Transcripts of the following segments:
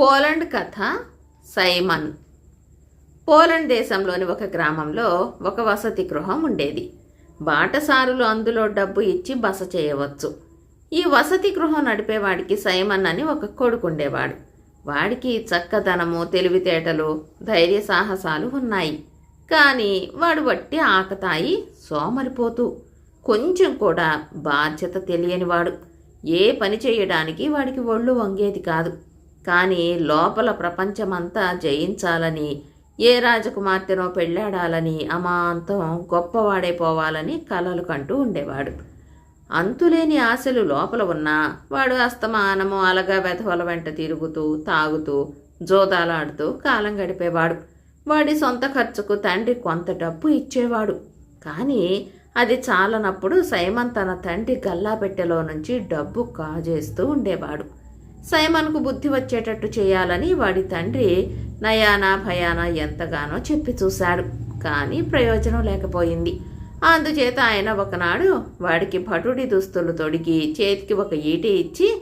Poland కథ Simon. Poland దేశంలోని ఒక గ్రామంలో ఒక వసతి గృహం ఉండేది. బాటసారులు అందులో డబ్బు ఇచ్చి బస చేయవచ్చు. ఈ వసతి గృహం నడిపేవాడికి సైమన్ అని ఒక కొడుకుండేవాడు. వాడికి చక్కదనము, తెలివితేటలు, ధైర్య సాహసాలు ఉన్నాయి. కానీ వాడు వట్టి ఆకతాయి, సోమరిపోతూ, కొంచెం కూడా బాధ్యత తెలియనివాడు. ఏ పని చేయడానికి వాడికి ఒళ్ళు వంగేది కాదు. కానీ లోపల ప్రపంచమంతా జయించాలని, ఏ రాజకుమార్తెనో పెళ్ళాడాలని, అమాంతం గొప్పవాడైపోవాలని కలలు కంటూ ఉండేవాడు. అంతులేని ఆశలు లోపల ఉన్నా వాడు అస్తమానము అలగా వెధవల వెంట తిరుగుతూ, తాగుతూ, జోదాలాడుతూ కాలం గడిపేవాడు. వాడి సొంత ఖర్చుకు తండ్రి కొంత డబ్బు ఇచ్చేవాడు. కానీ అది చాలనప్పుడు సైమన్ తన తండ్రి గల్లాపెట్టెలో నుంచి డబ్బు కాజేస్తూ ఉండేవాడు. సైమన్కు బుద్ధి వచ్చేటట్టు చేయాలని వాడి తండ్రి నయానా భయానా ఎంతగానో చెప్పి చూశాడు. కానీ ప్రయోజనం లేకపోయింది. అందుచేత ఆయన ఒకనాడు వాడికి భటుడి దుస్తులు తొడిగి చేతికి ఒక ఈటి ఇచ్చి,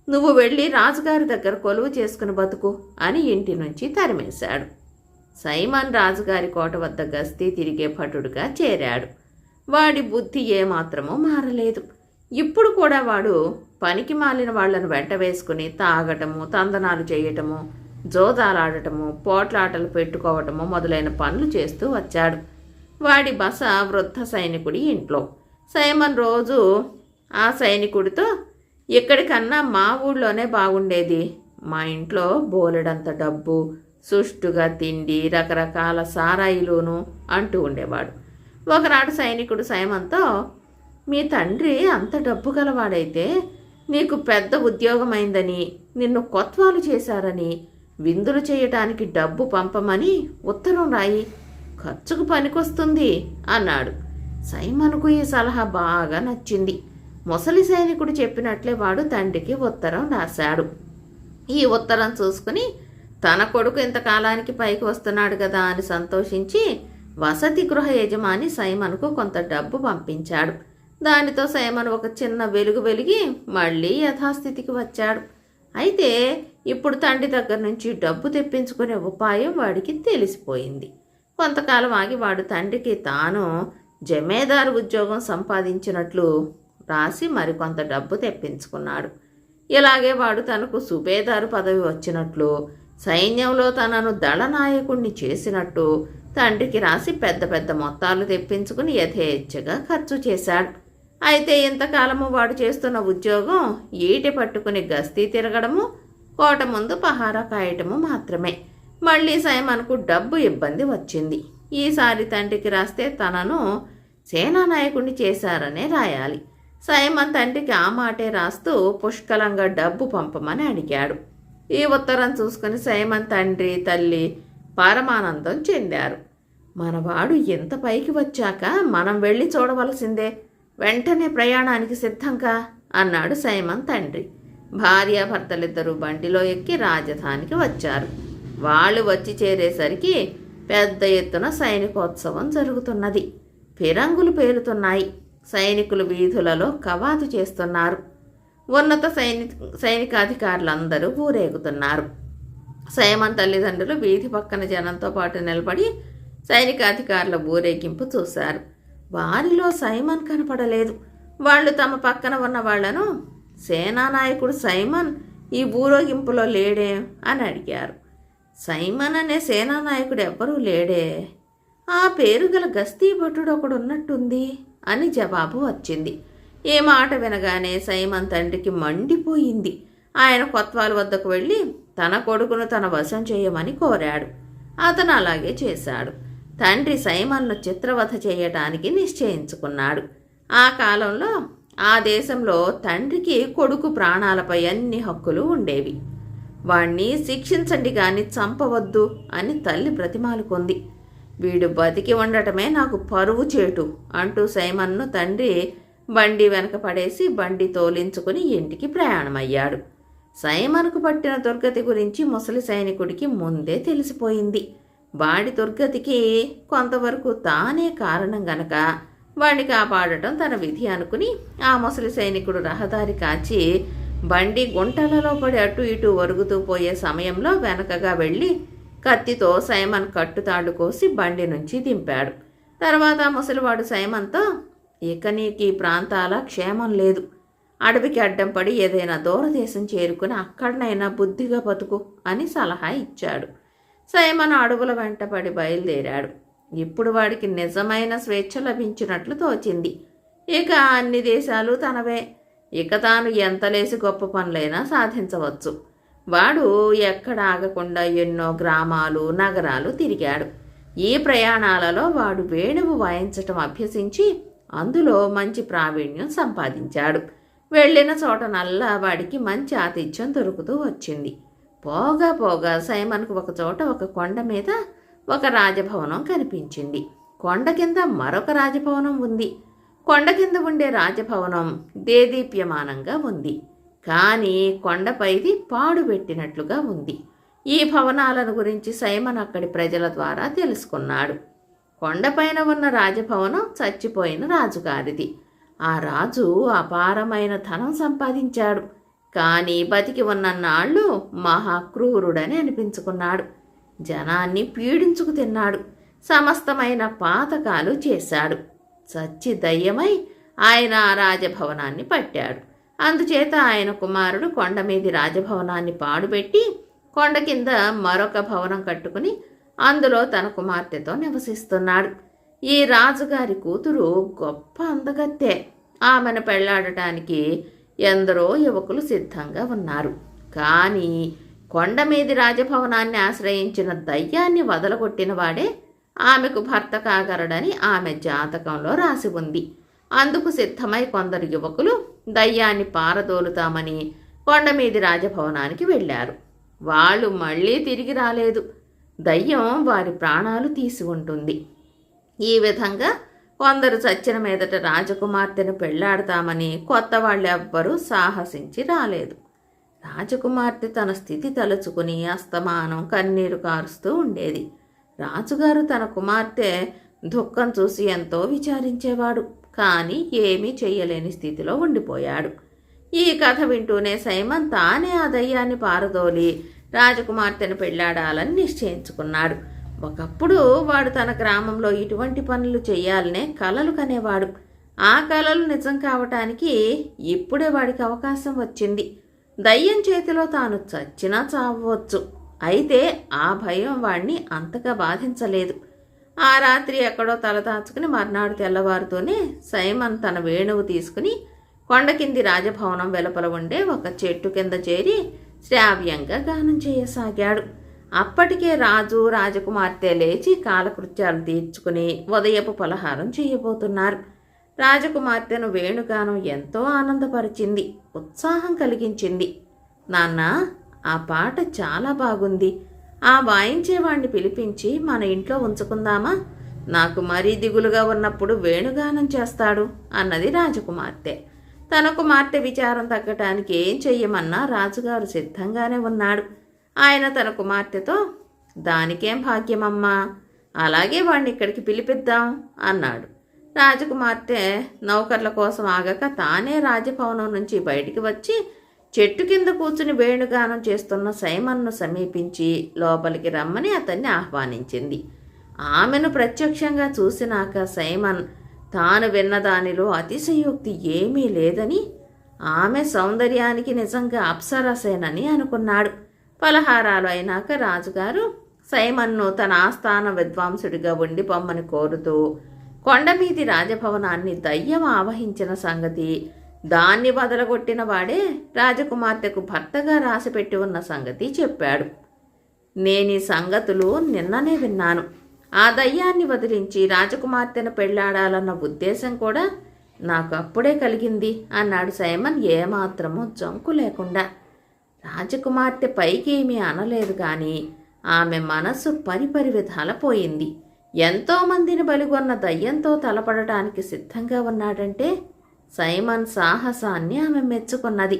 "నువ్వు వెళ్ళి రాజుగారి దగ్గర కొలువు చేసుకుని బతుకు" అని ఇంటి నుంచి తరిమేశాడు. సైమన్ రాజుగారి కోట వద్ద గస్తీ తిరిగే భటుడుగా చేరాడు. వాడి బుద్ధి ఏమాత్రమూ మారలేదు. ఇప్పుడు కూడా వాడు పనికి మాలిన వాళ్లను వెంట వేసుకుని తాగటము, తందనాలు చేయటము, జోదాలాడటము, పోట్లాటలు పెట్టుకోవటము మొదలైన పనులు చేస్తూ వచ్చాడు. వాడి బస వృద్ధ సైనికుడి ఇంట్లో. సైమన్ రోజు ఆ సైనికుడితో, "ఇక్కడికన్నా మా ఊళ్ళోనే బాగుండేది. మా ఇంట్లో బోలెడంత డబ్బు, సుష్టుగా తిండి, రకరకాల సారాయిలును" అంటూ ఉండేవాడు. ఒకనాడు సైనికుడు సైమన్తో, "మీ తండ్రి అంత డబ్బు గలవాడైతే నీకు పెద్ద ఉద్యోగమైందని, నిన్ను కొత్వాలు చేశారని, విందులు చేయటానికి డబ్బు పంపమని ఉత్తరం రాయి, ఖర్చుకు పనికొస్తుంది" అన్నాడు. సైమన్కు ఈ సలహా బాగా నచ్చింది. ముసలి సైనికుడు చెప్పినట్లే వాడు తండ్రికి ఉత్తరం రాశాడు. ఈ ఉత్తరం చూసుకుని తన కొడుకు ఇంతకాలానికి పైకి వస్తున్నాడు కదా అని సంతోషించి వసతి గృహ యజమాని సైమన్కు కొంత డబ్బు పంపించాడు. దానితో సైమన్ ఒక చిన్న వెలుగు వెలిగి మళ్ళీ యథాస్థితికి వచ్చాడు. అయితే ఇప్పుడు తండ్రి దగ్గర నుంచి డబ్బు తెప్పించుకునే ఉపాయం వాడికి తెలిసిపోయింది. కొంతకాలం ఆగి వాడు తండ్రికి తాను జమేదారు ఉద్యోగం సంపాదించినట్లు రాసి మరికొంత డబ్బు తెప్పించుకున్నాడు. ఇలాగే వాడు తనకు సుబేదారు పదవి వచ్చినట్లు, సైన్యంలో తనను దళనాయకుణ్ణి చేసినట్టు తండ్రికి రాసి పెద్ద పెద్ద మొత్తాలు తెప్పించుకుని యథేచ్ఛగా ఖర్చు చేశాడు. అయితే ఇంతకాలము వాడు చేస్తున్న ఉద్యోగం ఈటి పట్టుకుని గస్తీ తిరగడము, కోట ముందు పహారా కాయటము మాత్రమే. మళ్ళీ సైమన్కు డబ్బు ఇబ్బంది వచ్చింది. ఈసారి తండ్రికి రాస్తే తనను సేనానాయకుడిని చేశారనే రాయాలి. సైమన్ తండ్రికి ఆ మాటే రాస్తూ పుష్కలంగా డబ్బు పంపమని అడిగాడు. ఈ ఉత్తరం చూసుకుని సైమన్ తండ్రి, తల్లి పరమానందం చెందారు. "మనవాడు ఎంత పైకి వచ్చాక మనం వెళ్ళి చూడవలసిందే, వెంటనే ప్రయాణానికి సిద్ధంగా" అన్నాడు సైమన్ తండ్రి. భార్యాభర్తలిద్దరూ బండిలో ఎక్కి రాజధానికి వచ్చారు. వాళ్ళు వచ్చి చేరేసరికి పెద్ద ఎత్తున సైనికోత్సవం జరుగుతున్నది. ఫిరంగులు పేలుతున్నాయి. సైనికులు వీధులలో కవాతు చేస్తున్నారు. ఉన్నత సైనికాధికారులందరూ ఊరేగుతున్నారు. సైమన్ తల్లిదండ్రులు వీధి పక్కన జనంతో పాటు నిలబడి సైనికాధికారుల ఊరేగింపు చూశారు. వారిలో సైమన్ కనపడలేదు. వాళ్ళు తమ పక్కన ఉన్న వాళ్లను, "సేనానాయకుడు సైమన్ ఈ ఊరేగింపులో లేడే" అని అడిగారు. "సైమన్ అనే సేనానాయకుడు ఎవ్వరూ లేడే, ఆ పేరు గల గస్తీ భటుడు ఒకడు ఉన్నట్టుంది" అని జవాబు వచ్చింది. ఏ మాట వినగానే సైమన్ తండ్రికి మండిపోయింది. ఆయన కొత్వాల్ వద్దకు వెళ్ళి తన కొడుకును తన వశం చేయమని కోరాడు. అతను అలాగే చేశాడు. తండ్రి సైమన్ను చిత్రవధ చేయటానికి నిశ్చయించుకున్నాడు. ఆ కాలంలో ఆ దేశంలో తండ్రికి కొడుకు ప్రాణాలపై అన్ని హక్కులు ఉండేవి. వాణ్ణి శిక్షించండి గాని చంపవద్దు అని తల్లి బ్రతిమాలుకుంది. "వీడు బతికి ఉండటమే నాకు పరువు చేటు" అంటూ సైమన్ను తండ్రి బండి వెనక పడేసి బండి తోలించుకుని ఇంటికి ప్రయాణమయ్యాడు. సైమన్కు పట్టిన దుర్గతి గురించి ముసలి సైనికుడికి ముందే తెలిసిపోయింది. వాడి దుర్గతికి కొంతవరకు తానే కారణం గనక వాడిని కాపాడటం తన విధి అనుకుని ఆ ముసలి సైనికుడు రహదారి కాచి బండి గుంటలలో పడి అటు ఇటు ఒరుగుతూ పోయే సమయంలో వెనకగా వెళ్ళి కత్తితో సైమన్ కట్టుతాడు కోసి బండి నుంచి దింపాడు. తర్వాత ముసలివాడు సైమన్తో, ఇక నీకు ఈ ప్రాంతాల క్షేమం లేదు, అడవికి అడ్డం పడి ఏదైనా దూరదేశం చేరుకుని అక్కడనైనా బుద్ధిగా బతుకు అని సలహా ఇచ్చాడు. సైమన్ అడవుల వెంటపడి బయలుదేరాడు. ఇప్పుడు వాడికి నిజమైన స్వేచ్ఛ లభించినట్లు తోచింది. ఇక అన్ని దేశాలు తనవే. ఇక తాను ఎంతలేసి గొప్ప పనులైనా సాధించవచ్చు. వాడు ఎక్కడ ఆగకుండా ఎన్నో గ్రామాలు, నగరాలు తిరిగాడు. ఈ ప్రయాణాలలో వాడు వేణువు వాయించటం అభ్యసించి అందులో మంచి ప్రావీణ్యం సంపాదించాడు. వెళ్ళిన చోటనల్లా వాడికి మంచి ఆతిథ్యం దొరుకుతూ వచ్చింది. పోగా పోగా సైమన్కు ఒక చోట ఒక కొండ మీద ఒక రాజభవనం కనిపించింది. కొండ కింద మరొక రాజభవనం ఉంది. కొండ కింద ఉండే రాజభవనం దేదీప్యమానంగా ఉంది. కానీ కొండపైది పాడుపెట్టినట్లుగా ఉంది. ఈ భవనాలను గురించి సైమన్ అక్కడి ప్రజల ద్వారా తెలుసుకున్నాడు. కొండపైన ఉన్న రాజభవనం చచ్చిపోయిన రాజుగారిది. ఆ రాజు అపారమైన ధనం సంపాదించాడు. కానీ బతికి ఉన్న నాళ్ళు మహాక్రూరుడని అనిపించుకున్నాడు. జనాన్ని పీడించుకు తిన్నాడు. సమస్తమైన పాతకాలు చేశాడు. చచ్చి దయ్యమై ఆయన ఆ రాజభవనాన్ని పట్టాడు. అందుచేత ఆయన కుమారుడు కొండ మీది రాజభవనాన్ని పాడుపెట్టి కొండ కింద మరొక భవనం కట్టుకుని అందులో తన కుమార్తెతో నివసిస్తున్నాడు. ఈ రాజుగారి కూతురు గొప్ప అందగత్తె. ఆమెను పెళ్లాడటానికి ఎందరో యువకులు సిద్ధంగా ఉన్నారు. కానీ కొండ మీది రాజభవనాన్ని ఆశ్రయించిన దయ్యాన్ని వదలగొట్టిన వాడే ఆమెకు భర్త కాగలడని ఆమె జాతకంలో రాసి ఉంది. అందుకు సిద్ధమై కొందరు యువకులు దయ్యాన్ని పారదోలుతామని కొండ మీది రాజభవనానికి వెళ్ళారు. వాళ్ళు మళ్ళీ తిరిగి రాలేదు. దయ్యం వారి ప్రాణాలు తీసి ఉంటుంది. ఈ విధంగా కొందరు చచ్చిన మీదట రాజకుమార్తెను పెళ్లాడతామని కొత్త వాళ్ళెవ్వరూ సాహసించి రాలేదు. రాజకుమార్తె తన స్థితి తలుచుకుని అస్తమానం కన్నీరు కారుస్తూ ఉండేది. రాజుగారు తన కుమార్తె దుఃఖం చూసి ఎంతో విచారించేవాడు. కానీ ఏమీ చెయ్యలేని స్థితిలో ఉండిపోయాడు. ఈ కథ వింటూనే సైమన్ తానే ఆ దయ్యాన్ని పారదోలి రాజకుమార్తెను పెళ్లాడాలని నిశ్చయించుకున్నాడు. ఒకప్పుడు వాడు తన గ్రామంలో ఇటువంటి పనులు చెయ్యాలనే కలలు కనేవాడు. ఆ కలలు నిజం కావటానికి ఇప్పుడే వాడికి అవకాశం వచ్చింది. దయ్యం చేతిలో తాను చచ్చినా చావవచ్చు. అయితే ఆ భయం వాణ్ణి అంతగా బాధించలేదు. ఆ రాత్రి ఎక్కడో తలదాచుకుని మర్నాడు తెల్లవారుతోనే సైమన్ తన వేణువు తీసుకుని కొండ కింది రాజభవనం వెలుపల ఉండే ఒక చెట్టు కింద చేరి శ్రావ్యంగా గానం చేయసాగాడు. అప్పటికే రాజు, రాజకుమార్తె లేచి కాలకృత్యాలు తీర్చుకుని ఉదయపు పలహారం చేయబోతున్నారు. రాజకుమార్తెను వేణుగానం ఎంతో ఆనందపరిచింది, ఉత్సాహం కలిగించింది. నాన్న, ఆ పాట చాలా బాగుంది. ఆ వాయించేవాణ్ణి పిలిపించి మన ఇంట్లో ఉంచుకుందామా? నాకు మరీ దిగులుగా ఉన్నప్పుడు వేణుగానం చేస్తాడు అన్నది రాజకుమార్తె. తన కుమార్తె విచారం తగ్గటానికి ఏం చెయ్యమన్నా రాజుగారు సిద్ధంగానే ఉన్నాడు. ఆయన తన కుమార్తెతో, దానికేం భాగ్యమమ్మా, అలాగే వాణ్ణి ఇక్కడికి పిలిపిద్దాం అన్నాడు. రాజకుమార్తె నౌకర్ల కోసం ఆగక తానే రాజభవనం నుంచి బయటికి వచ్చి చెట్టు కింద కూర్చుని వేణుగానం చేస్తున్న సైమన్ను సమీపించి లోపలికి రమ్మని అతన్ని ఆహ్వానించింది. ఆమెను ప్రత్యక్షంగా చూసినాక సైమన్ తాను విన్నదానిలో అతిశయోక్తి ఏమీ లేదని, ఆమె సౌందర్యానికి నిజంగా అప్సరసేనని అనుకున్నాడు. పలహారాలు అయినాక రాజుగారు సైమన్ను తన ఆస్థాన విద్వాంసుడిగా ఉండి పొమ్మని కోరుతూ కొండమీది రాజభవనాన్ని దయ్యం ఆవహించిన సంగతి, దాన్ని వదలగొట్టిన వాడే రాజకుమార్తెకు భర్తగా రాసిపెట్టి ఉన్న సంగతి చెప్పాడు. నేనీ సంగతులు నిన్ననే విన్నాను. ఆ దయ్యాన్ని వదిలించి రాజకుమార్తెను పెళ్లాడాలన్న ఉద్దేశం కూడా నాకు అప్పుడే కలిగింది అన్నాడు సైమన్ ఏమాత్రమూ జంకు లేకుండా. రాజకుమార్తె పైకి ఏమీ అనలేదు, కానీ ఆమె మనస్సు పరిపరి విధాల పోయింది. ఎంతోమందిని బలిగొన్న దయ్యంతో తలపడటానికి సిద్ధంగా ఉన్నాడంటే సైమన్ సాహసాన్ని ఆమె మెచ్చుకున్నది.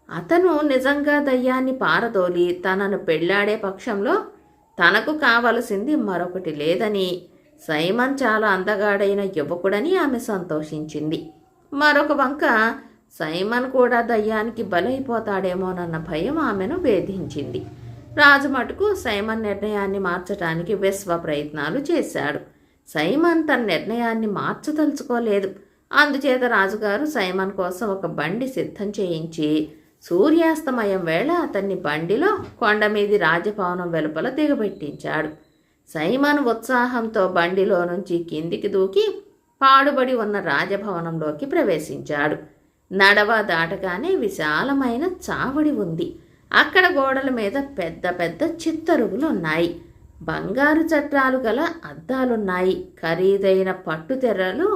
అతను నిజంగా దయ్యాన్ని పారదోలి తనను పెళ్లాడే పక్షంలో తనకు కావలసింది మరొకటి లేదని, సైమన్ చాలా అందగాడైన యువకుడని ఆమె సంతోషించింది. మరొక వంక సైమన్ కూడా దయ్యానికి బలైపోతాడేమోనన్న భయం ఆమెను వేధించింది. రాజు మటుకు సైమన్ నిర్ణయాన్ని మార్చటానికి విశ్వ ప్రయత్నాలు చేశాడు. సైమన్ తన నిర్ణయాన్ని మార్చదలుచుకోలేదు. అందుచేత రాజుగారు సైమన్ కోసం ఒక బండి సిద్ధం చేయించి సూర్యాస్తమయం వేళ అతన్ని బండిలో కొండమీది రాజభవనం వెలుపల దిగబెట్టించాడు. సైమన్ ఉత్సాహంతో బండిలో నుంచి కిందికి దూకి పాడుబడి ఉన్న రాజభవనంలోకి ప్రవేశించాడు. నడవ దాటగానే విశాలమైన చావడి ఉంది. అక్కడ గోడల మీద పెద్ద పెద్ద చిత్తరువులు ఉన్నాయి. బంగారు చట్రాలు గల అద్దాలున్నాయి. ఖరీదైన పట్టుతెర్రలు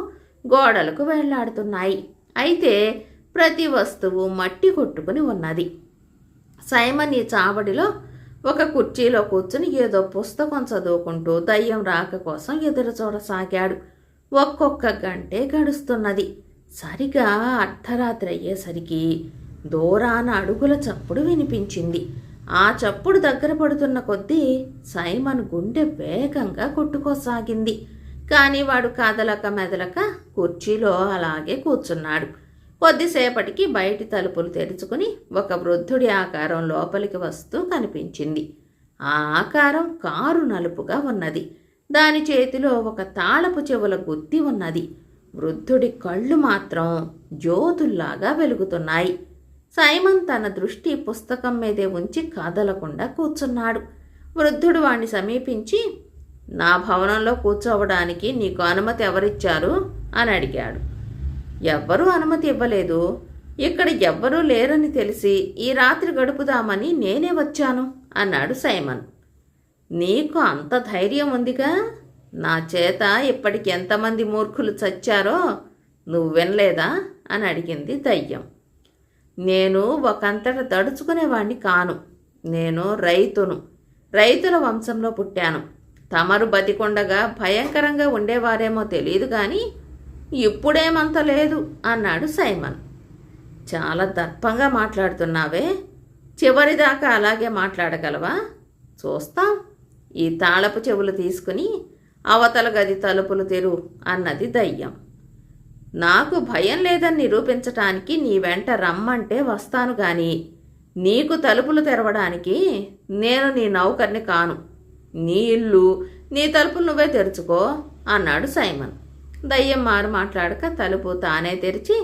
గోడలకు వేళ్లాడుతున్నాయి. అయితే ప్రతి వస్తువు మట్టి కొట్టుకుని ఉన్నది. సైమన్ ఈ చావడిలో ఒక కుర్చీలో కూర్చుని ఏదో పుస్తకం చదువుకుంటూ దయ్యం రాక కోసం ఎదురు చూడసాగాడు. ఒక్కొక్క గంటే గడుస్తున్నది. సరిగా అర్ధరాత్రి అయ్యేసరికి దూరాన అడుగుల చప్పుడు వినిపించింది. ఆ చప్పుడు దగ్గర పడుతున్న కొద్దీ సైమన్ గుండె వేగంగా కొట్టుకోసాగింది. కానీ వాడు కదలక మెదలక కుర్చీలో అలాగే కూర్చున్నాడు. కొద్దిసేపటికి బయటి తలుపులు తెరుచుకుని ఒక వృద్ధుడి ఆకారం లోపలికి వస్తూ కనిపించింది. ఆ ఆకారం కారు నలుపుగా ఉన్నది. దాని చేతిలో ఒక తాళపు చెవుల గుత్తి ఉన్నది. వృద్ధుడి కళ్ళు మాత్రం జ్యోతుల్లాగా వెలుగుతున్నాయి. సైమన్ తన దృష్టి పుస్తకం మీదే ఉంచి కదలకుండా కూర్చున్నాడు. వృద్ధుడు వాణ్ణి సమీపించి, నా భవనంలో కూర్చోవడానికి నీకు అనుమతి ఎవరిచ్చారు అని అడిగాడు. ఎవ్వరూ అనుమతి ఇవ్వలేదు. ఇక్కడ ఎవ్వరూ లేరని తెలిసి ఈ రాత్రి గడుపుదామని నేనే వచ్చాను అన్నాడు సైమన్. నీకు అంత ధైర్యం ఉందిగా? నా చేత ఇప్పటికి ఎంతమంది మూర్ఖులు చచ్చారో నువ్వు వినలేదా అని అడిగింది దయ్యం. నేను ఒకంతట దడుచుకునేవాణ్ణి కాను. నేను రైతును. రైతుల వంశంలో పుట్టాను. తమరు బతికొండగా భయంకరంగా ఉండేవారేమో తెలియదు కానీ ఇప్పుడేమంత లేదు అన్నాడు సైమన్. చాలా దర్పంగా మాట్లాడుతున్నావే. చివరిదాకా అలాగే మాట్లాడగలవా? చూస్తాం. ఈ తాళపు చెవులు తీసుకుని అవతల గది తలుపులు తెరు అన్నది దయ్యం. నాకు భయం లేదని నిరూపించటానికి నీ వెంట రమ్మంటే వస్తాను గాని నీకు తలుపులు తెరవడానికి నేను నీ నౌకర్ని కాను. నీ ఇల్లు, నీ తలుపులు నువ్వే తెరుచుకో అన్నాడు సైమన్. దయ్యం మారు మాట్లాడక తలుపు తానే తెరిచి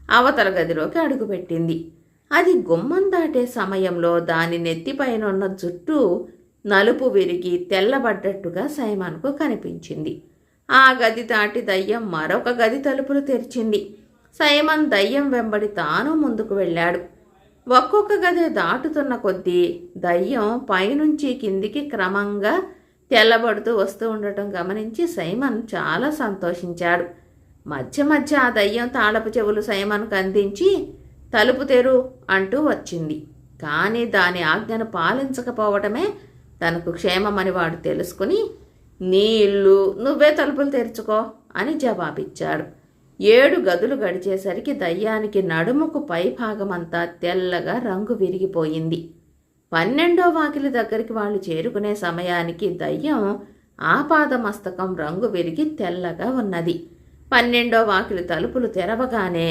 అవతల గదిలోకి అడుగుపెట్టింది. అది గుమ్మం దాటే సమయంలో దాని నెత్తిపైనున్న జుట్టు నలుపు విరిగి తెల్లబడ్డట్టుగా సైమన్కు కనిపించింది. ఆ గది దాటి దయ్యం మరొక గది తలుపులు తెరిచింది. సైమన్ దయ్యం వెంబడి తాను ముందుకు వెళ్ళాడు. ఒక్కొక్క గది దాటుతున్న కొద్దీ దయ్యం పైనుంచి కిందికి క్రమంగా తెల్లబడుతూ వస్తూ ఉండటం గమనించి సైమన్ చాలా సంతోషించాడు. మధ్య మధ్య ఆ దయ్యం తాళపు చెవులు సైమన్కు అందించి తలుపు తెరు అంటూ వచ్చింది. కానీ దాని ఆజ్ఞను పాలించకపోవటమే తనకు క్షేమమని వాడు తెలుసుకుని, నీ ఇల్లు, నువ్వే తలుపులు తెరుచుకో అని జవాబిచ్చాడు. 7 గదులు గడిచేసరికి దయ్యానికి నడుముకు పైభాగమంతా తెల్లగా రంగు విరిగిపోయింది. 12వ వాకిలి దగ్గరికి వాళ్ళు చేరుకునే సమయానికి దయ్యం ఆపాదమస్తకం రంగు విరిగి తెల్లగా ఉన్నది. 12వ వాకిలి తలుపులు తెరవగానే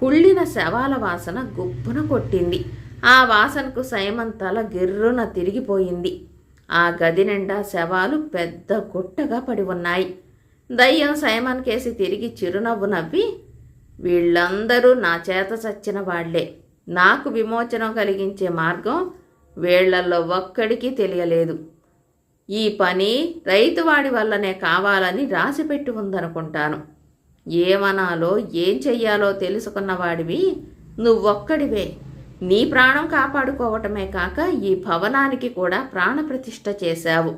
కుళ్ళిన శవాల వాసన గుప్పున కొట్టింది. ఆ వాసనకు సైమన్ తల గిర్రున తిరిగిపోయింది. ఆ గది నిండా శవాలు పెద్ద గుట్టగా పడి ఉన్నాయి. దయ్యం సైమన్ కేసి తిరిగి చిరునవ్వు నవ్వి, వీళ్ళందరూ నా చేత చచ్చిన వాళ్లే. నాకు విమోచనం కలిగించే మార్గం వీళ్లల్లో ఒక్కడికి తెలియలేదు. ఈ పని రైతువాడి వల్లనే కావాలని రాసిపెట్టి ఉందనుకుంటాను. ఏమనాలో ఏం చెయ్యాలో తెలుసుకున్నవాడివి నువ్వొక్కడివే. నీ ప్రాణం కాపాడుకోవటమే కాక ఈ భవనానికి కూడా ప్రాణప్రతిష్ఠ చేశావు.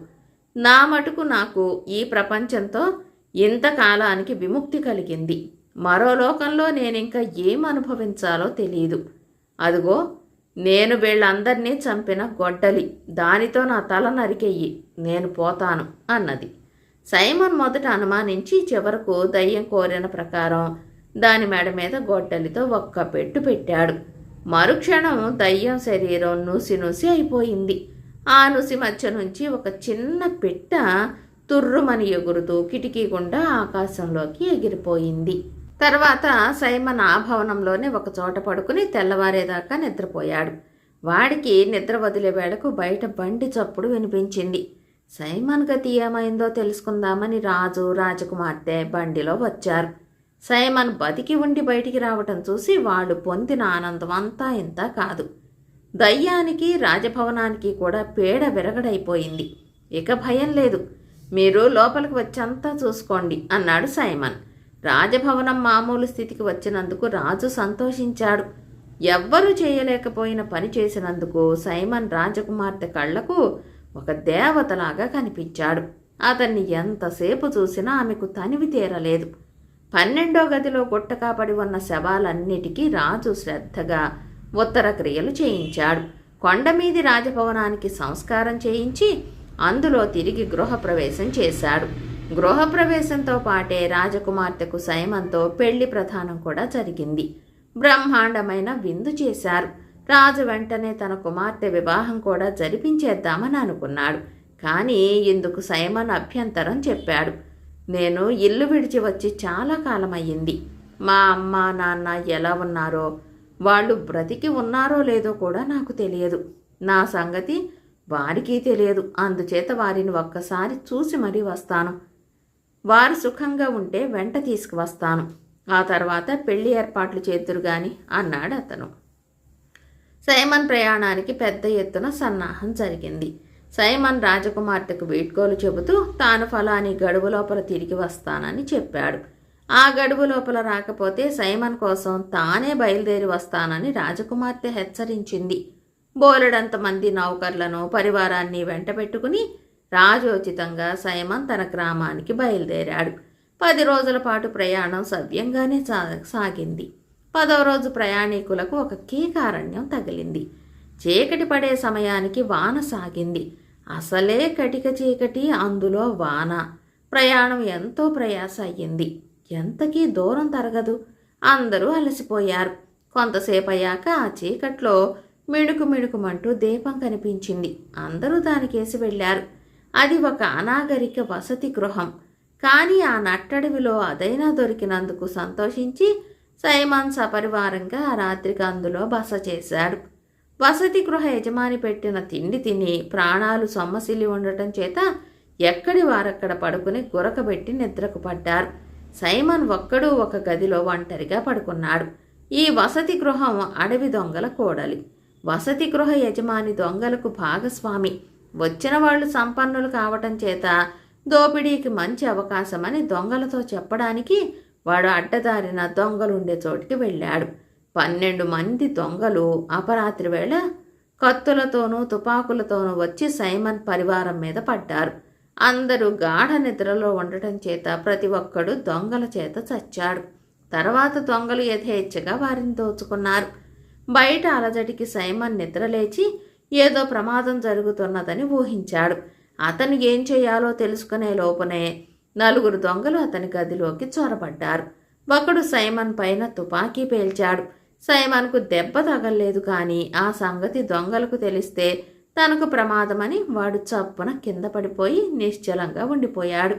నా మటుకు నాకు ఈ ప్రపంచంతో ఇంతకాలానికి విముక్తి కలిగింది. మరో లోకంలో నేనింకా ఏం అనుభవించాలో తెలియదు. అదుగో నేను వీళ్ళందరినీ చంపిన గొడ్డలి, దానితో నా తల నరికెయ్యి, నేను పోతాను అన్నది. సైమన్ మొదట అనుమానించి చివరకు దయ్యం కోరిన ప్రకారం దాని మెడ మీద గొడ్డలితో ఒక్క పెట్టు పెట్టాడు. మరుక్షణం దయ్యం శరీరం నుసి నుసి అయిపోయింది. ఆ నుసి మధ్య నుంచి ఒక చిన్న పిట్ట తుర్రుమని ఎగురుతూ కిటికీ గుండా ఆకాశంలోకి ఎగిరిపోయింది. తర్వాత సైమన్ ఆ భవనంలోనే ఒక చోట పడుకుని తెల్లవారేదాకా నిద్రపోయాడు. వాడికి నిద్ర వదిలే వేళకు బయట బండి చప్పుడు వినిపించింది. సైమన్ గతి ఏమైందో తెలుసుకుందామని రాజు, రాజకుమార్తె బండిలో వచ్చారు. సైమన్ బతికి ఉండి బయటికి రావటం చూసి వాళ్ళు పొందిన ఆనందం అంతా ఇంత కాదు. దయ్యానికి, రాజభవనానికి కూడా పేడ విరగడైపోయింది. ఇక భయం లేదు, మీరు లోపలికి వచ్చంతా చూసుకోండి అన్నాడు సైమన్. రాజభవనం మామూలు స్థితికి వచ్చినందుకు రాజు సంతోషించాడు. ఎవ్వరూ చేయలేకపోయిన పని చేసినందుకు సైమన్ రాజకుమార్తె కళ్లకు ఒక దేవతలాగా కనిపించాడు. అతన్ని ఎంతసేపు చూసినా ఆమెకు తనివి తీరలేదు. 12వ గదిలో గుట్టకాపడి ఉన్న శవాలన్నిటికీ రాజు శ్రద్ధగా ఉత్తర క్రియలు చేయించాడు. కొండమీది రాజభవనానికి సంస్కారం చేయించి అందులో తిరిగి గృహప్రవేశం చేశాడు. గృహప్రవేశంతో పాటే రాజకుమార్తెకు సైమన్తో పెళ్లి ప్రధానం కూడా జరిగింది. బ్రహ్మాండమైన విందు చేశారు. రాజు వెంటనే తన కుమార్తె వివాహం కూడా జరిపించేద్దామని అనుకున్నాడు. కానీ ఇందుకు సైమన్ అభ్యంతరం చెప్పాడు. నేను ఇల్లు విడిచి వచ్చి చాలా కాలమయ్యింది. మా అమ్మ నాన్న ఎలా ఉన్నారో, వాళ్ళు బ్రతికి ఉన్నారో లేదో కూడా నాకు తెలియదు. నా సంగతి వారికి తెలియదు. అందుచేత వారిని ఒక్కసారి చూసి మరీ వస్తాను. వారు సుఖంగా ఉంటే వెంట తీసుకువస్తాను. ఆ తర్వాత పెళ్లి ఏర్పాట్లు చేద్దురు గాని అన్నాడు అతను. సైమన్ ప్రయాణానికి పెద్ద ఎత్తున సన్నాహం జరిగింది. సైమన్ రాజకుమార్తెకు వీడ్కోలు చెబుతూ తాను ఫలాని గడువు లోపల తిరిగి వస్తానని చెప్పాడు. ఆ గడువు లోపల రాకపోతే సైమన్ కోసం తానే బయలుదేరి వస్తానని రాజకుమార్తె హెచ్చరించింది. బోలెడంతమంది నౌకర్లను, పరివారాన్ని వెంట పెట్టుకుని రాజోచితంగా సైమన్ తన గ్రామానికి బయలుదేరాడు. 10 రోజుల పాటు ప్రయాణం సవ్యంగానే సాగింది. 10వ రోజు ప్రయాణికులకు ఒక కీకారణ్యం తగిలింది. చీకటి పడే సమయానికి వాన సాగింది. అసలే కటిక చీకటి, అందులో వాన. ప్రయాణం ఎంతో ప్రయాస అయ్యింది. ఎంతకీ దూరం తరగదు. అందరూ అలసిపోయారు. కొంతసేపు అయ్యాక ఆ చీకట్లో మిణుకు మిణుకుమంటూ దీపం కనిపించింది. అందరూ దానికేసి వెళ్ళారు. అది ఒక అనాగరిక వసతి గృహం. కానీ ఆ నట్టడవిలో అదైనా దొరికినందుకు సంతోషించి సైమన్ సపరివారంగా ఆ రాత్రికి అందులో బస చేశాడు. వసతి గృహ యజమాని పెట్టిన తిండి తిని ప్రాణాలు సొమ్మసిల్లి ఉండటం చేత ఎక్కడి వారక్కడ పడుకుని గురకబెట్టి నిద్రకు పడ్డారు. సైమన్ ఒక్కడూ ఒక గదిలో ఒంటరిగా పడుకున్నాడు. ఈ వసతి గృహం అడవి దొంగల కోడలి. వసతి గృహ యజమాని దొంగలకు భాగస్వామి. వచ్చిన వాళ్ళు సంపన్నులు కావటం చేత దోపిడీకి మంచి అవకాశమని దొంగలతో చెప్పడానికి వాడు అడ్డదారిన దొంగలుండే చోటికి వెళ్ళాడు. 12 మంది దొంగలు అపరాత్రి వేళ కత్తులతోనూ తుపాకులతోనూ వచ్చి సైమన్ పరివారం మీద పడ్డారు. అందరూ గాఢ నిద్రలో ఉండటం చేత ప్రతి ఒక్కడు దొంగల చేత చచ్చాడు. తర్వాత దొంగలు యథేచ్ఛగా వారిని దోచుకున్నారు. బయట అలజడికి సైమన్ నిద్రలేచి ఏదో ప్రమాదం జరుగుతున్నదని ఊహించాడు. అతను ఏం చేయాలో తెలుసుకునే లోపునే 4 దొంగలు అతని గదిలోకి చొరబడ్డారు. ఒకడు సైమన్ పైన తుపాకీ పేల్చాడు. సైమన్కు దెబ్బ తగల్లేదు. కానీ ఆ సంగతి దొంగలకు తెలిస్తే తనకు ప్రమాదమని వాడు చప్పున కింద పడిపోయి నిశ్చలంగా ఉండిపోయాడు.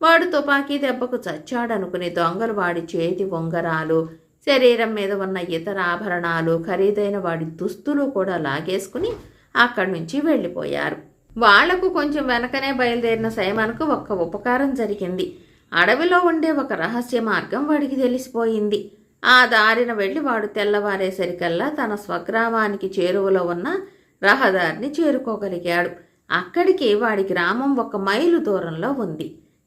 వాడు తుపాకీ దెబ్బకు చచ్చాడనుకుని దొంగలు వాడి చేతి ఉంగరాలు, శరీరం మీద ఉన్న ఇతర ఆభరణాలు, ఖరీదైన వాడి దుస్తులు కూడా లాగేసుకుని అక్కడి నుంచి వెళ్ళిపోయారు. వాళ్లకు కొంచెం వెనకనే బయలుదేరిన సైమన్కు ఒక్క ఉపకారం జరిగింది. అడవిలో ఉండే ఒక రహస్య మార్గం వాడికి తెలిసిపోయింది. ఆ దారిన వెళ్ళి వాడు తెల్లవారేసరికల్లా తన స్వగ్రామానికి చేరువలో ఉన్న రహదారిని చేరుకోగలిగాడు. అక్కడికి వాడి గ్రామం 1 మైలు దూరంలో ఉంది.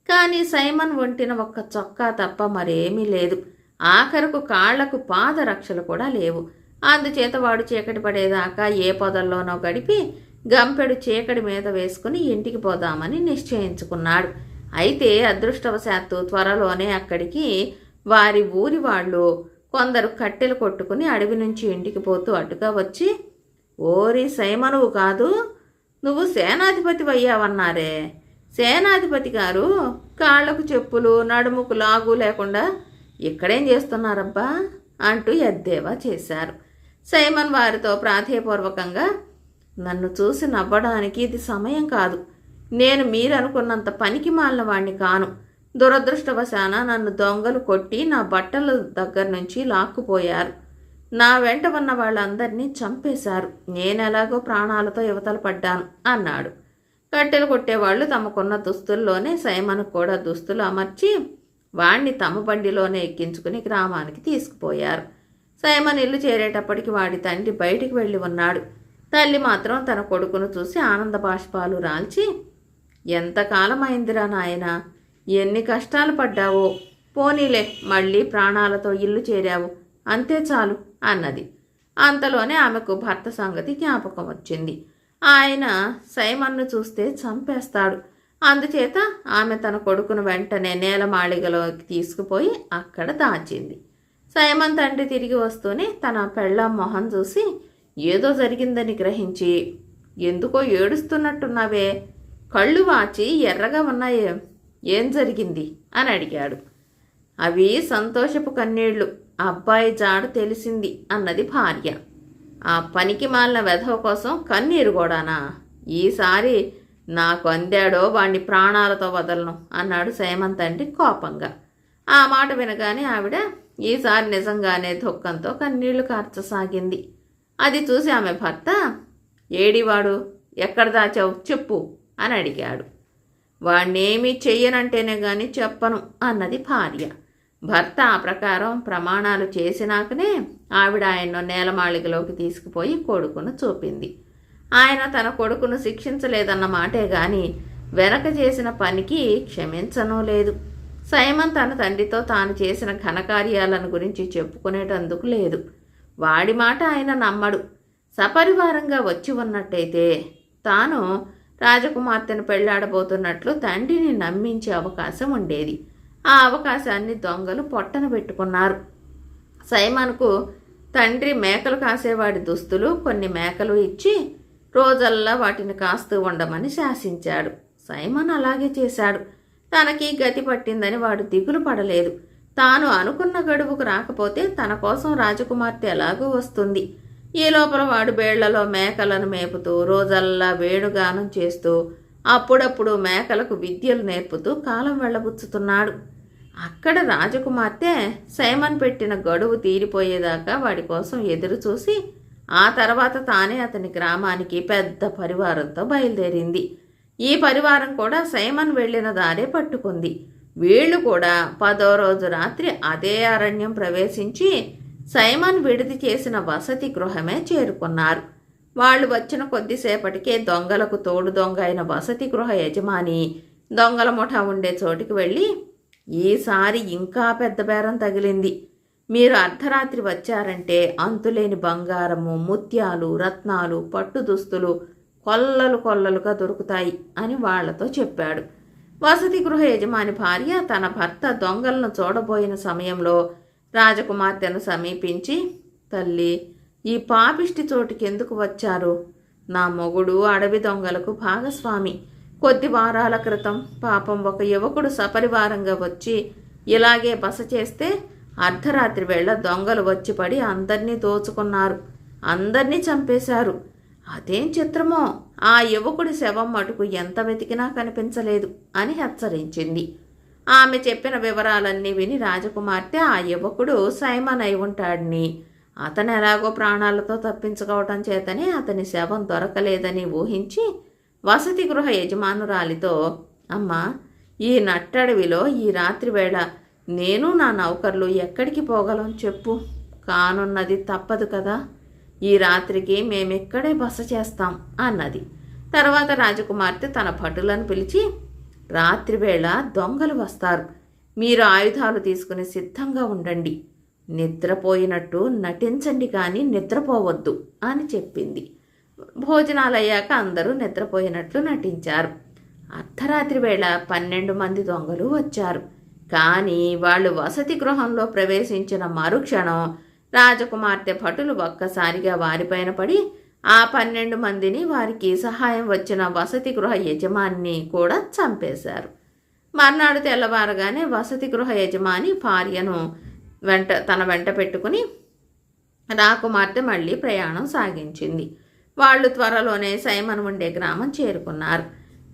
కానీ సైమన్ ఒంటిన ఒక్క చొక్కా తప్ప మరేమీ లేదు. ఆఖరకు కాళ్లకు పాదరక్షలు కూడా లేవు. అందుచేత వాడు చీకటి పడేదాకా ఏ పొదల్లోనో గడిపి గంపెడు చీకటి మీద వేసుకుని ఇంటికి పోదామని నిశ్చయించుకున్నాడు. అయితే అదృష్టవశాత్తు త్వరలోనే అక్కడికి వారి ఊరి వాళ్ళు కొందరు కట్టెలు కొట్టుకుని అడవి నుంచి ఇంటికి పోతూ అటుగా వచ్చి, ఓరి సైమనువు కాదు, నువ్వు సేనాధిపతి అయ్యావన్నారే. సేనాధిపతి గారు కాళ్లకు చెప్పులు, నడుముకు లాగు లేకుండా ఇక్కడేం చేస్తున్నారబ్బా అంటూ ఎద్దేవా చేశారు. సైమన్ వారితో ప్రాధేయపూర్వకంగా, నన్ను చూసి నవ్వడానికి ఇది సమయం కాదు. నేను మీరనుకున్నంత పనికి మాలిన వాణ్ణి కాను. దురదృష్టవశాన నన్ను దొంగలు కొట్టి నా బట్టల దగ్గర నుంచి లాక్కుపోయారు. నా వెంట ఉన్న వాళ్ళందరినీ చంపేశారు. నేనెలాగో ప్రాణాలతో యువతల పడ్డాను అన్నాడు. కట్టెలు కొట్టేవాళ్ళు తమకున్న దుస్తుల్లోనే సైమన్ కూడా దుస్తులు అమర్చి వాణ్ణి తమ బండిలోనే ఎక్కించుకుని గ్రామానికి తీసుకుపోయారు. సైమన్ ఇల్లు చేరేటప్పటికి వాడి తండ్రి బయటికి వెళ్ళి ఉన్నాడు. తల్లి మాత్రం తన కొడుకును చూసి ఆనంద బాష్పాలు రాల్చి, ఎంతకాలం అయిందిరా నాయనా, ఎన్ని కష్టాలు పడ్డావో, పోనీలే మళ్ళీ ప్రాణాలతో ఇల్లు చేరావు, అంతే చాలు అన్నది. అంతలోనే ఆమెకు భర్త సంగతి జ్ఞాపకం వచ్చింది. ఆయన సైమన్ను చూస్తే చంపేస్తాడు. అందుచేత ఆమె తన కొడుకును వెంటనే నేలమాళిగలోకి తీసుకుపోయి అక్కడ దాచింది. సైమన్ తండ్రి తిరిగి వస్తూనే తన పెళ్ళాం మొహం చూసి ఏదో జరిగిందని గ్రహించి, ఎందుకో ఏడుస్తున్నట్టున్నావే, కళ్ళు వాచి ఎర్రగా ఉన్నాయే, ఏం జరిగింది అని అడిగాడు. అవి సంతోషపు కన్నీళ్లు, అబ్బాయి జాడు తెలిసింది అన్నది భార్య. ఆ పనికి మాలిన వెధవ కోసం కన్నీరు కూడానా? ఈసారి నాకు అందాడో వాణ్ణి ప్రాణాలతో వదలను అన్నాడు సైమన్ తండ్రి కోపంగా. ఆ మాట వినగానే ఆవిడ ఈసారి నిజంగానే దుఃఖంతో కన్నీళ్లు కార్చసాగింది. అది చూసి ఆమె భర్త, ఏడివాడు, ఎక్కడ దాచావు చెప్పు అని అడిగాడు. వాణ్ణేమీ చెయ్యనంటేనే గాని చెప్పను అన్నది భార్య. భర్త ఆ ప్రకారం ప్రమాణాలు చేసినాకనే ఆవిడ ఆయన్ను నేలమాళిగలోకి తీసుకుపోయి కొడుకును చూపింది. ఆయన తన కొడుకును శిక్షించలేదన్న మాటే గాని వెనక చేసిన పనికి క్షమించనూ లేదు. సైమన్ తన తండ్రితో తాను చేసిన ఘనకార్యాలను గురించి చెప్పుకునేటందుకు లేదు. వాడి మాట ఆయన నమ్మడు. సపరివారంగా వచ్చి ఉన్నట్టయితే తాను రాజకుమార్తెను పెళ్లాడబోతున్నట్లు తండ్రిని నమ్మించే అవకాశం ఉండేది. ఆ అవకాశాన్ని దొంగలు పొట్టన పెట్టుకున్నారు. సైమన్కు తండ్రి మేకలు కాసేవాడి దుస్తులు కొన్ని మేకలు ఇచ్చి రోజల్లా వాటిని కాస్తూ ఉండమని శాసించాడు. సైమన్ అలాగే చేశాడు. తనకి గతి పట్టిందని వాడు దిగులు పడలేదు. తాను అనుకున్న గడువుకు రాకపోతే తన కోసం రాజకుమార్తె ఎలాగూ వస్తుంది. ఈ లోపల వాడు బేళ్లలో మేకలను మేపుతూ రోజల్లా వేణుగానం చేస్తూ అప్పుడప్పుడు మేకలకు విద్యలు నేర్పుతూ కాలం వెళ్ళబుచ్చుతున్నాడు. అక్కడ రాజకుమార్తె సైమన్ పెట్టిన గడువు తీరిపోయేదాకా వాడి కోసం ఎదురు చూసి ఆ తర్వాత తానే అతని గ్రామానికి పెద్ద పరివారంతో బయలుదేరింది. ఈ పరివారం కూడా సైమన్ వెళ్ళిన దారే పట్టుకుంది. వీళ్లు కూడా 10వ రోజు రాత్రి అదే అరణ్యం ప్రవేశించి సైమన్ విడిది చేసిన వసతి గృహమే చేరుకున్నారు. వాళ్ళు వచ్చిన కొద్దిసేపటికే దొంగలకు తోడు దొంగ అయిన వసతి గృహ యజమాని దొంగల ముఠా ఉండే చోటికి వెళ్ళి, ఈసారి ఇంకా పెద్ద బేరం తగిలింది. మీరు అర్ధరాత్రి వచ్చారంటే అంతులేని బంగారము, ముత్యాలు, రత్నాలు, పట్టు దుస్తులు కొల్లలు కొల్లలుగా దొరుకుతాయి అని వాళ్లతో చెప్పాడు. వసతి గృహ యజమాని భార్య తన భర్త దొంగలను చూడబోయిన సమయంలో రాజకుమార్తెను సమీపించి, తల్లి, ఈ పాపిష్టి చోటుకి ఎందుకు వచ్చారు? నా మొగుడు అడవి దొంగలకు భాగస్వామి. కొద్ది వారాల క్రితం పాపం ఒక యువకుడు సపరివారంగా వచ్చి ఇలాగే బస చేస్తే అర్ధరాత్రి వేళ దొంగలు వచ్చి పడి అందరినీ దోచుకున్నారు, అందరినీ చంపేశారు. అదేం చిత్రమో, ఆ యువకుడి శవం మటుకు ఎంత వెతికినా కనిపించలేదు అని హెచ్చరించింది. ఆమె చెప్పిన వివరాలన్నీ విని రాజకుమార్తె ఆ యువకుడు సైమన్ అయి ఉంటాడని, అతను ఎలాగో ప్రాణాలతో తప్పించుకోవటం చేతనే అతని శవం దొరకలేదని ఊహించి వసతి గృహ యజమానురాలితో, అమ్మా, ఈ నట్టడవిలో ఈ రాత్రి వేళ నేను నా నౌకర్లు ఎక్కడికి పోగలం చెప్పు, కానున్నది తప్పదు కదా, ఈ రాత్రికి మేమిక్కడే బస చేస్తాం అన్నది. తర్వాత రాజకుమార్తె తన భటులను పిలిచి, రాత్రివేళ దొంగలు వస్తారు, మీరు ఆయుధాలు తీసుకుని సిద్ధంగా ఉండండి, నిద్రపోయినట్టు నటించండి కానీ నిద్రపోవద్దు అని చెప్పింది. భోజనాలయ్యాక అందరూ నిద్రపోయినట్లు నటించారు. అర్ధరాత్రి వేళ 12 మంది దొంగలు వచ్చారు. కానీ వాళ్ళు వసతి గృహంలో ప్రవేశించిన మరుక్షణం రాజకుమార్తె భటులు ఒక్కసారిగా వారిపైన పడి ఆ 12 మందిని వారికి సహాయం వచ్చిన వసతి గృహ యజమాని కూడా చంపేశారు. మర్నాడు తెల్లవారగానే వసతి గృహ యజమాని భార్యను తన వెంట పెట్టుకుని రాకుమార్తె మళ్ళీ ప్రయాణం సాగించింది. వాళ్ళు త్వరలోనే సైమన్ ఉండే గ్రామం చేరుకున్నారు.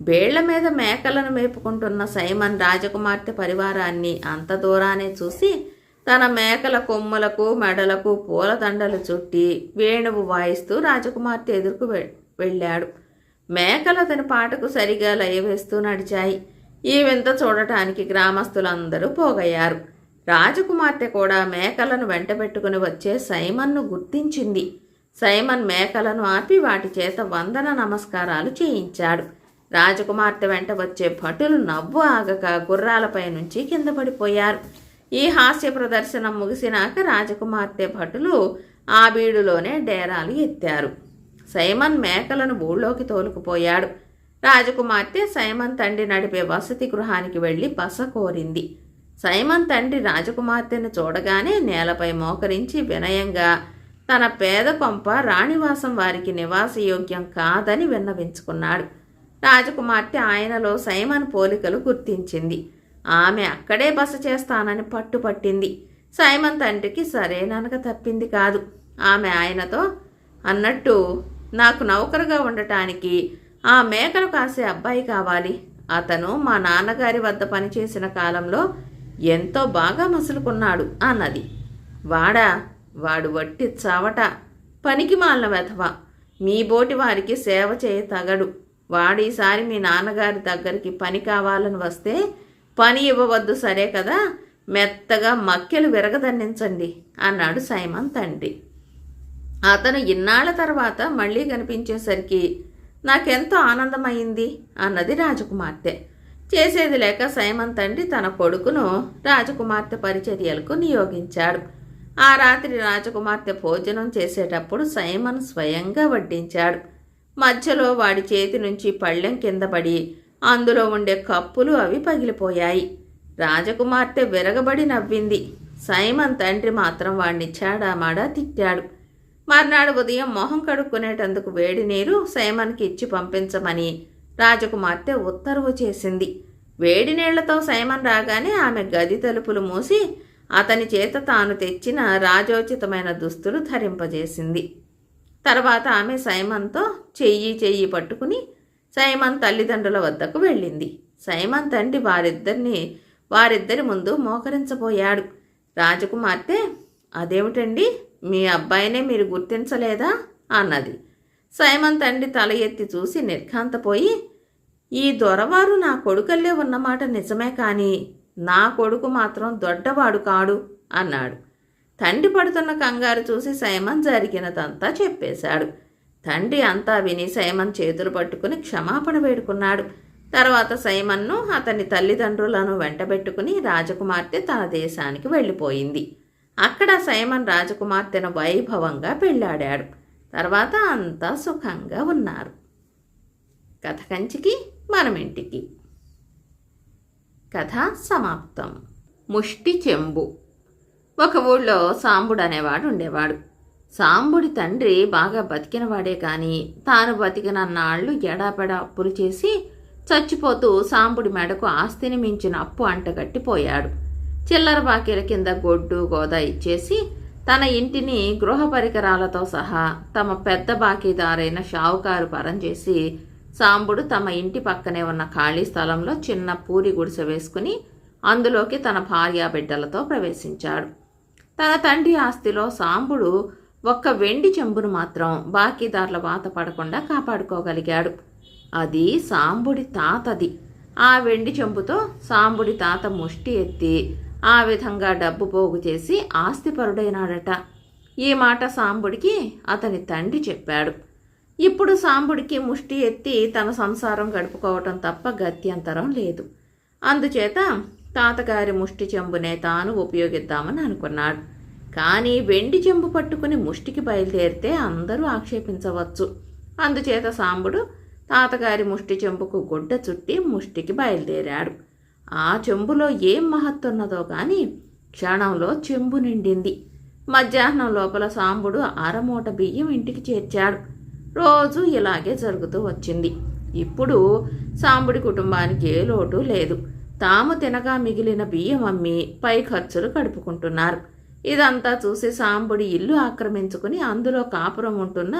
బేళ్ల మీద మేకలను మేపుకుంటున్న సైమన్ రాజకుమార్తె పరివారాన్ని అంత దూరానే చూసి తన మేకల కొమ్ములకు మెడలకు పూలదండలు చుట్టి వేణువు వాయిస్తూ రాజకుమార్తె ఎదురుకు వెళ్ళాడు. మేకలు అతని పాటకు సరిగా లయవేస్తూ నడిచాయి. ఈ వింత చూడటానికి గ్రామస్తులందరూ పోగయ్యారు. రాజకుమార్తె కూడా మేకలను వెంటబెట్టుకుని వచ్చే సైమన్ను గుర్తించింది. సైమన్ మేకలను ఆపి వాటి చేత వందన నమస్కారాలు చేయించాడు. రాజకుమార్తె వెంట వచ్చే భటులు నవ్వు ఆగక గుర్రాలపై నుంచి కింద పడిపోయారు. ఈ హాస్య ప్రదర్శనం ముగిసినాక రాజకుమార్తె భటులు ఆ బీడులోనే డేరాలు ఎత్తారు. సైమన్ మేకలను ఊళ్ళోకి తోలుకుపోయాడు. రాజకుమార్తె సైమన్ తండ్రి నడిపే వసతి గృహానికి వెళ్ళి బస కోరింది. సైమన్ తండ్రి రాజకుమార్తెను చూడగానే నేలపై మోకరించి వినయంగా తన పేద కొంప రాణివాసం వారికి నివాసయోగ్యం కాదని విన్నవించుకున్నాడు. రాజకుమార్తె ఆయనలో సైమన్ పోలికలు గుర్తించింది. ఆమె అక్కడే బస చేస్తానని పట్టుపట్టింది. సైమన్ తండ్రికి సరేననక తప్పింది కాదు. ఆమె ఆయనతో అన్నట్టు, నాకు నౌకరుగా ఉండటానికి ఆ మేకలు కాసే అబ్బాయి కావాలి. అతను మా నాన్నగారి వద్ద పనిచేసిన కాలంలో ఎంతో బాగా మసులుకున్నాడు అన్నది. వాడు వట్టి చావట, పనికి మాలిన వెధవ, మీ బోటి వారికి సేవ చేయ తగడు. వాడీసారి మీ నాన్నగారి దగ్గరికి పని కావాలని వస్తే పని ఇవ్వవద్దు, సరే కదా, మెత్తగా మక్కెలు విరగదన్నించండి అన్నాడు సైమన్ తండ్రి. అతను ఇన్నాళ్ల తర్వాత మళ్ళీ కనిపించేసరికి నాకెంతో ఆనందమైంది అన్నది రాజకుమార్తె. చేసేది లేక సైమన్ తండ్రి తన కొడుకును రాజకుమార్తె పరిచర్యలకు నియోగించాడు. ఆ రాత్రి రాజకుమార్తె భోజనం చేసేటప్పుడు సైమన్ స్వయంగా వడ్డించాడు. మధ్యలో వాడి చేతి నుంచి పళ్ళెం కింద పడి అందులో ఉండే కప్పులు అవి పగిలిపోయాయి. రాజకుమార్తె విరగబడి నవ్వింది. సైమన్ తండ్రి మాత్రం వాడిని చాడామాడా తిట్టాడు. మర్నాడు ఉదయం మొహం కడుక్కునేటందుకు వేడి నీరు సైమన్కి ఇచ్చి పంపించమని రాజకుమార్తె ఉత్తర్వు చేసింది. వేడి నీళ్లతో సైమన్ రాగానే ఆమె గది తలుపులు మూసి అతని చేత తాను తెచ్చిన రాజోచితమైన దుస్తులు ధరింపజేసింది. తర్వాత ఆమె సైమన్తో చెయ్యి పట్టుకుని సైమన్ తల్లిదండ్రుల వద్దకు వెళ్ళింది. సైమన్ తండ్రి వారిద్దరి ముందు మోకరించబోయాడు. రాజకుమార్తె, అదేమిటండి, మీ అబ్బాయినే మీరు గుర్తించలేదా అన్నది. సైమన్ తండ్రి తల ఎత్తి చూసి నిర్ఘాంతపోయి, ఈ దొరవారు నా కొడుకల్లే ఉన్నమాట నిజమే, కానీ నా కొడుకు మాత్రం దొడ్డవాడు కాడు అన్నాడు. తండ్రి పడుతున్న కంగారు చూసి సైమన్ జరిగినదంతా చెప్పేశాడు. తండ్రి అంతా విని సైమన్ చేతులు పట్టుకుని క్షమాపణ వేడుకున్నాడు. తర్వాత సైమన్ను అతని తల్లిదండ్రులను వెంటబెట్టుకుని రాజకుమార్తె తన దేశానికి వెళ్ళిపోయింది. అక్కడ సైమన్ రాజకుమార్తెను వైభవంగా పెళ్ళాడాడు. తర్వాత అంతా సుఖంగా ఉన్నారు. కథ కంచికి మనమింటికి. కథ సమాప్తం. ముష్టి చెంబు. ఒక ఊళ్ళో సాంబుడు అనేవాడు ఉండేవాడు. సాంబుడి తండ్రి బాగా బతికినవాడే కానీ తాను బతికినన్నాళ్ళు ఎడాపెడా అప్పులు చేసి చచ్చిపోతూ సాంబుడి మెడకు ఆస్తిని మించిన అప్పు అంటగట్టిపోయాడు. చిల్లర బాకీల కింద గొడ్డు గోదా ఇచ్చేసి తన ఇంటిని గృహ పరికరాలతో సహా తమ పెద్ద బాకీదారైన షావుకారు పరం చేసి సాంబుడు తమ ఇంటి పక్కనే ఉన్న ఖాళీ స్థలంలో చిన్న పూరి గుడిసె వేసుకుని అందులోకి తన భార్యాబిడ్డలతో ప్రవేశించాడు. తన తండ్రి ఆస్తిలో సాంబుడు ఒక్క వెండి చెంబును మాత్రం బాకీదారుల వాత పడకుండా కాపాడుకోగలిగాడు. అది సాంబుడి తాతది. ఆ వెండి చెంబుతో సాంబుడి తాత ముష్టి ఎత్తి ఆ విధంగా డబ్బు పోగు చేసి ఆస్తిపరుడైనాడట. ఈ మాట సాంబుడికి అతని తండ్రి చెప్పాడు. ఇప్పుడు సాంబుడికి ముష్టి ఎత్తి తన సంసారం గడుపుకోవటం తప్ప గత్యంతరం లేదు. అందుచేత తాతగారి ముష్టి చెంబునే తాను ఉపయోగిద్దామని అనుకున్నాడు. కానీ వెండి చెంబు పట్టుకుని ముష్టికి బయలుదేరితే అందరూ ఆక్షేపించవచ్చు. అందుచేత సాంబుడు తాతగారి ముష్టి చెంబుకు గుడ్డ చుట్టి ముష్టికి బయలుదేరాడు. ఆ చెంబులో ఏం మహత్తున్నదో కానీ క్షణంలో చెంబు నిండింది. మధ్యాహ్నం లోపల సాంబుడు అరమూట బియ్యం ఇంటికి చేర్చాడు. రోజు ఇలాగే జరుగుతూ వచ్చింది. ఇప్పుడు సాంబుడి కుటుంబానికి ఏ లోటు లేదు. తాము తినగా మిగిలిన బియ్యం అమ్మి పై ఖర్చులు గడుపుకుంటున్నారు. ఇదంతా చూసి సాంబుడి ఇల్లు ఆక్రమించుకుని అందులో కాపురం ఉంటున్న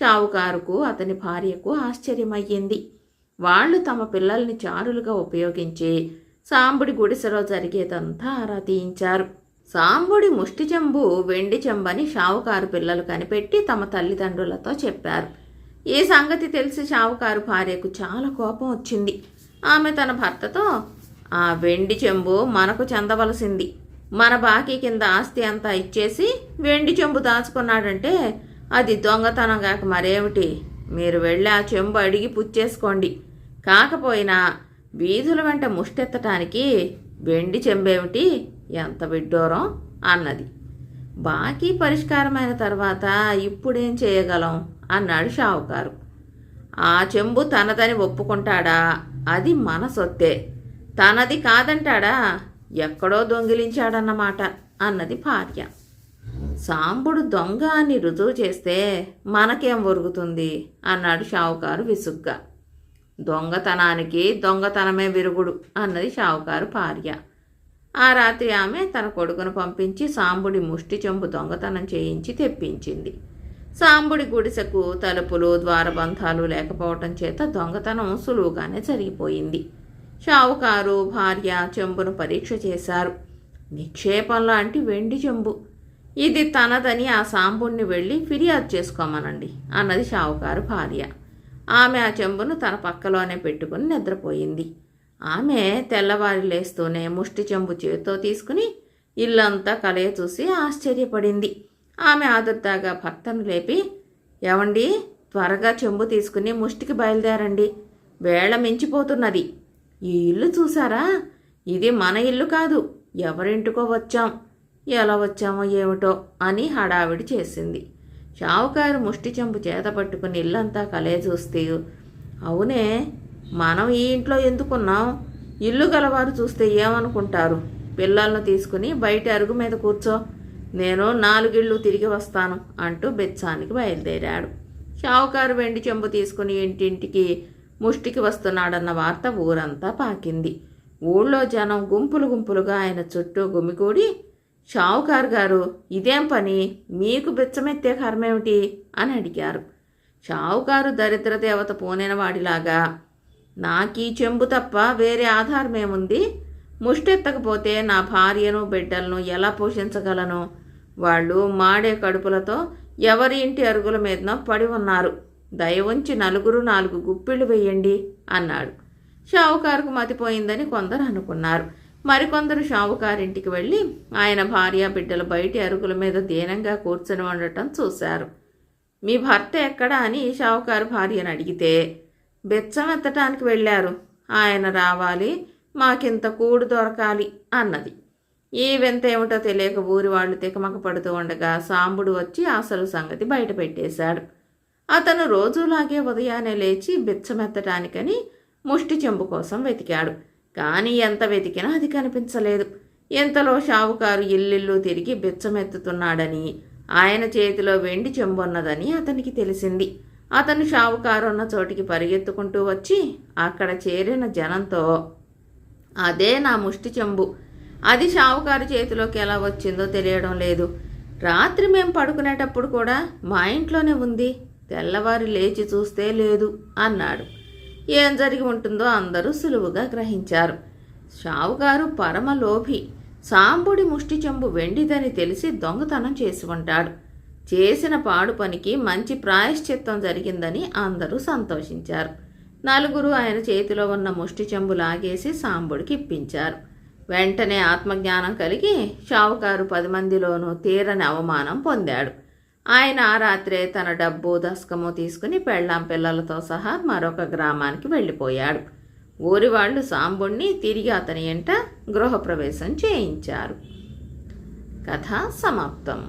షావుకారుకు అతని భార్యకు ఆశ్చర్యమయ్యింది. వాళ్ళు తమ పిల్లల్ని చారులుగా ఉపయోగించి సాంబుడి గుడిసెలో జరిగేదంతా ఆరా తీయించారు. సాంబుడి ముష్టి చెంబు వెండి చెంబని షావుకారు పిల్లలు కనిపెట్టి తమ తల్లిదండ్రులతో చెప్పారు. ఈ సంగతి తెలిసి షావుకారు భార్యకు చాలా కోపం వచ్చింది. ఆమె తన భర్తతో, ఆ వెండి చెంబు మనకు చెందవలసింది, మన బాకీ కింద ఆస్తి అంతా ఇచ్చేసి వెండి చెంబు దాచుకున్నాడంటే అది దొంగతనం కాక మరేమిటి? మీరు వెళ్ళి ఆ చెంబు అడిగి పుచ్చేసుకోండి. కాకపోయినా వీధుల వెంట ముష్టెత్తటానికి వెండి చెంబేమిటి, ఎంత విడ్డూరం అన్నది. బాకీ పరిష్కారమైన తర్వాత ఇప్పుడేం చేయగలం అన్నాడు షావుకారు. ఆ చెంబు తనదని ఒప్పుకుంటాడా? అది మన సొత్తే. తనది కాదంటాడా? ఎక్కడో దొంగిలించాడన్నమాట అన్నది భార్య. సాంబుడు దొంగ అని రుజువు చేస్తే మనకేం ఒరుగుతుంది అన్నాడు షావుకారు విసుగ్గా. దొంగతనానికి దొంగతనమే విరుగుడు అన్నది షావుకారు భార్య. ఆ రాత్రి ఆమె తన కొడుకును పంపించి సాంబుడి ముష్టి చెంబు దొంగతనం చేయించి తెప్పించింది. సాంబుడి గుడిసెకు తలుపులు ద్వారబంధాలు లేకపోవటం చేత దొంగతనం సులువుగానే జరిగిపోయింది. షావుకారు భార్య చెంబును పరీక్ష చేశారు. నిక్షేపం లాంటి వెండి చెంబు. ఇది తనదని ఆ సాంబుడిని వెళ్ళి ఫిర్యాదు చేసుకోమనండి అన్నది షావుకారు భార్య. ఆమె ఆ చెంబును తన పక్కలోనే పెట్టుకుని నిద్రపోయింది. ఆమె తెల్లవారి లేస్తూనే ముష్టి చెంబు చేతితో తీసుకుని ఇల్లంతా కలయ చూసి ఆశ్చర్యపడింది. ఆమె ఆదుర్దాగా భర్తను లేపి, ఏవండి, త్వరగా చెంబు తీసుకుని ముష్టికి బయలుదేరండి, వేళ మించిపోతున్నది. ఈ ఇల్లు చూసారా? ఇది మన ఇల్లు కాదు, ఎవరింటికో వచ్చాం, ఎలా వచ్చామో ఏమిటో అని హడావిడి చేసింది. షావుకారు ముష్టి చెంబు చేత పట్టుకుని ఇల్లంతా కలయ చూస్తే, అవునే, మనం ఈ ఇంట్లో ఎందుకున్నాం? ఇల్లు గలవారు చూస్తే ఏమనుకుంటారు? పిల్లలను తీసుకుని బయట అరుగు మీద కూర్చో, నేను 4 ఇళ్ళు తిరిగి వస్తాను అంటూ బెచ్చానికి బయలుదేరాడు. షావుకారు వెండి చెంబు తీసుకుని ఇంటింటికి ముష్టికి వస్తున్నాడన్న వార్త ఊరంతా పాకింది. ఊళ్ళో జనం గుంపులు గుంపులుగా ఆయన చుట్టూ గుమికూడి, షావుకారు గారు, ఇదేం పని, మీకు బెచ్చమెత్తే కర్మేమిటి అని అడిగారు. షావుకారు దరిద్ర దేవత పోనినవాడిలాగా, నాకీ చెంబు తప్ప వేరే ఆధారమేముంది? ముష్టెత్తకపోతే నా భార్యను బిడ్డలను ఎలా పోషించగలను? వాళ్ళు మాడే కడుపులతో ఎవరి ఇంటి అరుగుల మీదనో పడి ఉన్నారు. దయ ఉంచి 4 గుప్పిళ్ళు వేయండి అన్నాడు. షావుకారుకు మతిపోయిందని కొందరు అనుకున్నారు. మరికొందరు షావుకారింటికి వెళ్ళి ఆయన భార్య బిడ్డలు బయటి అరుగుల మీద దీనంగా కూర్చొని ఉండటం చూశారు. మీ భర్త ఎక్కడా అని షావుకారు భార్యను అడిగితే, బెచ్చం ఎత్తటానికి వెళ్ళారు, ఆయన రావాలి, మాకింత కూడు దొరకాలి అన్నది. ఈ వింత ఏమిటో తెలియక ఊరి వాళ్ళు తికమక పడుతూ ఉండగా సాంబుడు వచ్చి అసలు సంగతి బయట పెట్టేశాడు. అతను రోజులాగే ఉదయాన్నే లేచి బిచ్చమెత్తటానికని ముష్టి చెంబు కోసం వెతికాడు. కానీ ఎంత వెతికినా అది కనిపించలేదు. ఇంతలో షావుకారు ఇల్లిల్లు తిరిగి బిచ్చమెత్తుతున్నాడని, ఆయన చేతిలో వెండి చెంబు ఉన్నదని అతనికి తెలిసింది. అతను షావుకారు ఉన్న చోటికి పరిగెత్తుకుంటూ వచ్చి అక్కడ చేరిన జనంతో, అదే నా ముష్టి చెంబు, అది షావుకారు చేతిలోకి ఎలా వచ్చిందో తెలియడం లేదు. రాత్రి మేం పడుకునేటప్పుడు కూడా మా ఇంట్లోనే ఉంది, తెల్లవారి లేచి చూస్తే లేదు అన్నాడు. ఏం జరిగి ఉంటుందో అందరూ సులువుగా గ్రహించారు. షావుకారు పరమ లోభి. సాంబుడి ముష్టి చెంబు వెండిదని తెలిసి దొంగతనం చేసి ఉంటాడు. చేసిన పాడు పనికి మంచి ప్రాయశ్చిత్తం జరిగిందని అందరూ సంతోషించారు. 4 ఆయన చేతిలో ఉన్న ముష్టి చెంబు లాగేసి సాంబుడికి ఇప్పించారు. వెంటనే ఆత్మజ్ఞానం కలిగి షావుకారు 10 మందిలోనూ తీరని అవమానం పొందాడు. ఆయన ఆ రాత్రే తన డబ్బు దస్కము తీసుకుని పెళ్ళాం పిల్లలతో సహా మరొక గ్రామానికి వెళ్ళిపోయాడు. ఊరి వాళ్ళు సాంబుణ్ణి తిరిగి అతని ఇంట గృహప్రవేశం చేయించారు. కథ సమాప్తం.